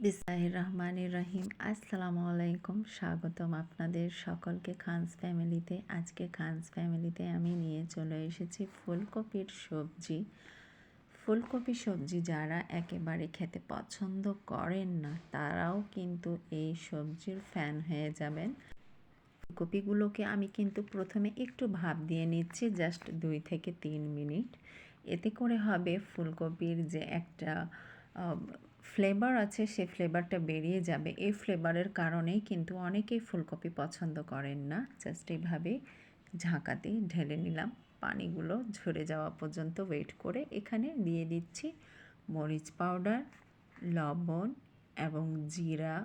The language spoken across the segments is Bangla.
বিসমিল্লাহির রহমানির রহিম। আসসালামু আলাইকুম। স্বাগতম আপনাদের সকলকে খানস ফ্যামিলিতে। আজকে খানস ফ্যামিলিতে আমি নিয়ে চলে এসেছি ফুলকপির সবজি। ফুলকপি সবজি যারা একেবারে খেতে পছন্দ করেন না তারাও কিন্তু এই সবজির ফ্যান হয়ে যাবেন। ফুলকপিগুলোকে আমি কিন্তু প্রথমে একটু ভাপ দিয়ে নিচ্ছি, জাস্ট 2 থেকে 3 মিনিট। এতে করে হবে ফুলকপির যে একটা ফ্লেভার আছে সে ফ্লেভারটা বেরিয়ে যাবে। এই ফ্লেভারের কারণেই কিন্তু অনেকেই ফুলকপি পছন্দ করেন না। জাস্ট এইভাবে ঢাকাতে ঢেলে নিলাম, পানিগুলো ঝরে যাওয়া পর্যন্ত ওয়েট করে এখানে দিয়ে দিচ্ছি মরিচ পাউডার, লবণ এবং জিরা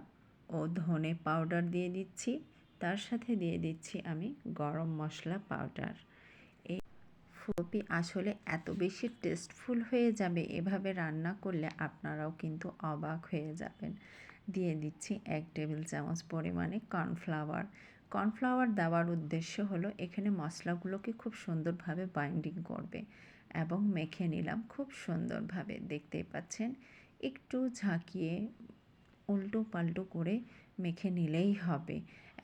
ও ধনে পাউডার দিয়ে দিচ্ছি। তার সাথে দিয়ে দিচ্ছি আমি গরম মশলা পাউডার। ফুলকপি আসলে এত বেশি টেস্টফুল হয়ে যাবে এভাবে রান্না করলে, আপনারাও কিন্তু অবাক হয়ে যাবেন। দিয়ে দিচ্ছি 1 টেবিল চামচ পরিমাণে কর্নফ্লাওয়ার। কর্নফ্লাওয়ার দেওয়ার উদ্দেশ্য হলো এখানে মশলাগুলোকে খুব সুন্দরভাবে বাইন্ডিং করবে এবং মেখে নিলাম খুব সুন্দরভাবে, দেখতেই পাচ্ছেন। একটু ঝাঁকিয়ে উল্টো পাল্টো করে মেখে নিলেই হবে।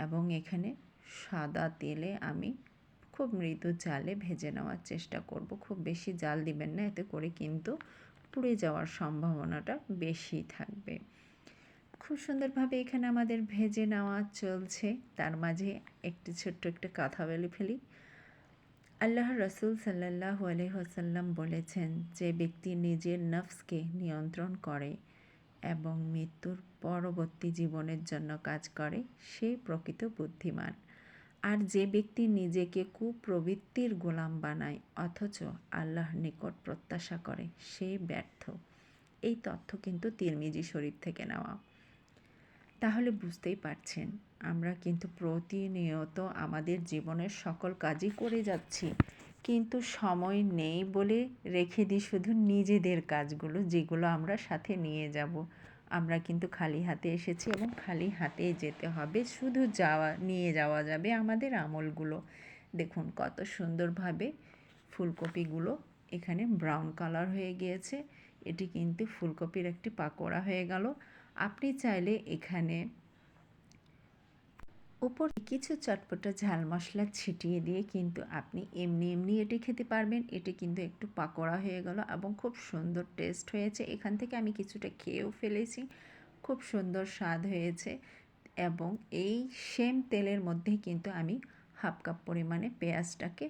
এবং এখানে সাদা তেলে আমি খুব মৃদু জালে ভেজে নেওয়ার চেষ্টা করব। খুব বেশি জাল দিবেন না, এতে করে কিন্তু পুড়ে যাওয়ার সম্ভাবনাটা বেশি থাকবে। খুব সুন্দরভাবে এখানে আমাদের ভেজে নেওয়া চলছে। তার মাঝে একটি ছোট্ট একটা কথা বলে ফেলি। আল্লাহর রাসূল সাল্লাল্লাহু আলাইহি ওয়াসাল্লাম বলেছেন, যে ব্যক্তি নিজের নফসকে নিয়ন্ত্রণ করে এবং মৃত্যুর পরবর্তী জীবনের জন্য কাজ করে সে প্রকৃত বুদ্ধিমান। আর যে ব্যক্তি নিজেকে কুপ্রবৃত্তির গোলাম বানায় অথচ আল্লাহর নিকট প্রত্যাশা করে সে ব্যর্থ। এই তথ্য কিন্তু তিরমিজি শরীফ থেকে নেওয়া। তাহলে বুঝতেই পারছেন, আমরা কিন্তু প্রতিনিয়ত আমাদের জীবনের সকল কাজই করে যাচ্ছি, কিন্তু সময় নেই বলে রেখে দিই শুধু নিজেদের কাজগুলো, যেগুলো আমরা সাথে নিয়ে যাব। আমরা কিন্তু খালি হাতে এসেছি এবং খালি হাতেই যেতে হবে। শুধু নিয়ে যাওয়া যাবে আমাদের আমলগুলো। দেখুন কত সুন্দরভাবে ফুলকপিগুলো এখানে ব্রাউন কালার হয়ে গিয়েছে। এটি কিন্তু ফুলকপির একটি পাকোড়া হয়ে গেল। আপনি চাইলে এখানে উপরে কিছু চটপটা ঝাল মশলা ছিটিয়ে দিয়ে কিন্তু আপনি এমনি এটি খেতে পারবেন। এটি কিন্তু একটু পাকোড়া হয়ে গেল এবং খুব সুন্দর টেস্ট হয়েছে। এখান থেকে আমি কিছুটা খেয়েও ফেলেছি, খুব সুন্দর স্বাদ হয়েছে। এবং এই সেম তেলের মধ্যেই কিন্তু আমি হাফ কাপ পরিমাণে পেঁয়াজটাকে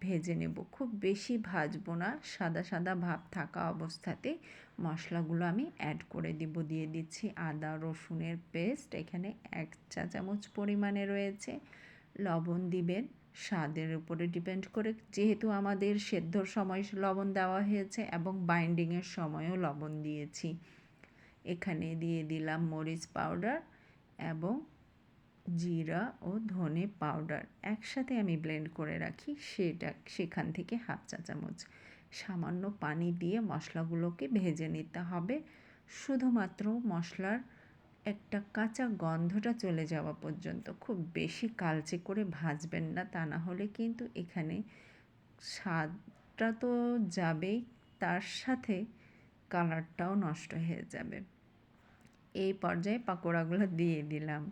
ভেজে নেব। খুব বেশি ভাজবো না, সাদা সাদা ভাব থাকা অবস্থাতে মশলাগুলো আমি অ্যাড করে দিব। দিয়ে দিচ্ছি আদা রসুনের পেস্ট, এখানে 1 চা চামচ পরিমাণে রয়েছে। লবণ দিবেন স্বাদের উপরে ডিপেন্ড করে, যেহেতু আমাদের সেদ্ধর সময় লবণ দেওয়া হয়েছে এবং বাইন্ডিংয়ের সময়ও লবণ দিয়েছি। এখানে দিয়ে দিলাম মরিচ পাউডার এবং জিরা ও ধনে পাউডার একসাথে আমি ব্লেন্ড করে রাখি, সেখান থেকে হাফ চা চামচ। সামান্য পানি দিয়ে মশলাগুলোকে ভেজে নিতে হবে, শুধুমাত্র মশলার একটা কাঁচা গন্ধটা চলে যাওয়া পর্যন্ত। খুব বেশি কালচে করে ভাজবেন না, তা না হলে কিন্তু এখানে স্বাদটা তো যাবেই, তার সাথে কালারটাও নষ্ট হয়ে যাবে। এই পর্যায়ে পাকোড়াগুলো দিয়ে দিলাম।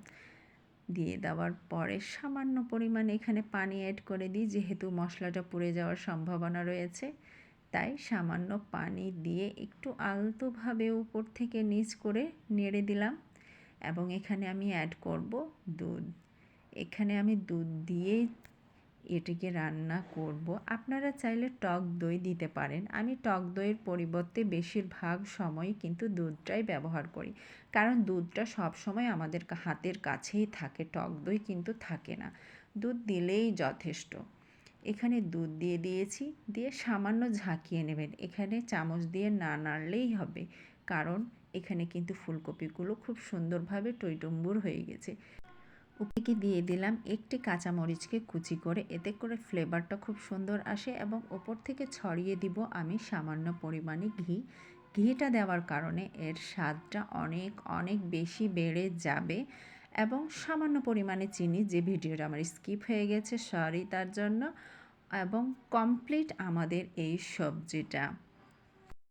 দিয়ে দেওয়ার পরে সামান্য পরিমাণে এখানে পানি অ্যাড করে দিই, যেহেতু মশলাটা পুড়ে যাওয়ার সম্ভাবনা রয়েছে। তাই সামান্য পানি দিয়ে একটু আলতোভাবে উপর থেকে নিচ করে নেড়ে দিলাম। এবং এখানে আমি অ্যাড করব দুধ। এখানে আমি দুধ দিয়েই এটিকে রান্না করব। আপনারা চাইলে টক দই দিতে পারেন। আমি টক দইয়ের পরিবর্তে বেশিরভাগ সময় কিন্তু দুধটাই ব্যবহার করি, কারণ দুধটা সব সময় আমাদের হাতের কাছেই থাকে, টক দই কিন্তু থাকে না। দুধ দিলেই যথেষ্ট। এখানে দুধ দিয়ে দিয়েছি, দিয়ে সামান্য ঝাঁকিয়ে নেবেন। এখানে চামচ দিয়ে না নাড়লেই হবে, কারণ এখানে কিন্তু ফুলকপিগুলো খুব সুন্দরভাবে টইটুম্বুর হয়ে গেছে। উপরে দিয়ে দিলাম একটি কাঁচামরিচকে কুচি করে, এতে করে ফ্লেভারটা খুব সুন্দর আসে। এবং ওপর থেকে ছড়িয়ে দিব আমি সামান্য পরিমাণে ঘি। ঘিটা দেওয়ার কারণে এর স্বাদটা অনেক বেশি বেড়ে যাবে। এবং সামান্য পরিমাণে চিনি, যে ভিডিওটা আমার স্কিপ হয়ে গেছে, সরি তার জন্য। এবং কমপ্লিট আমাদের এই সবজিটা।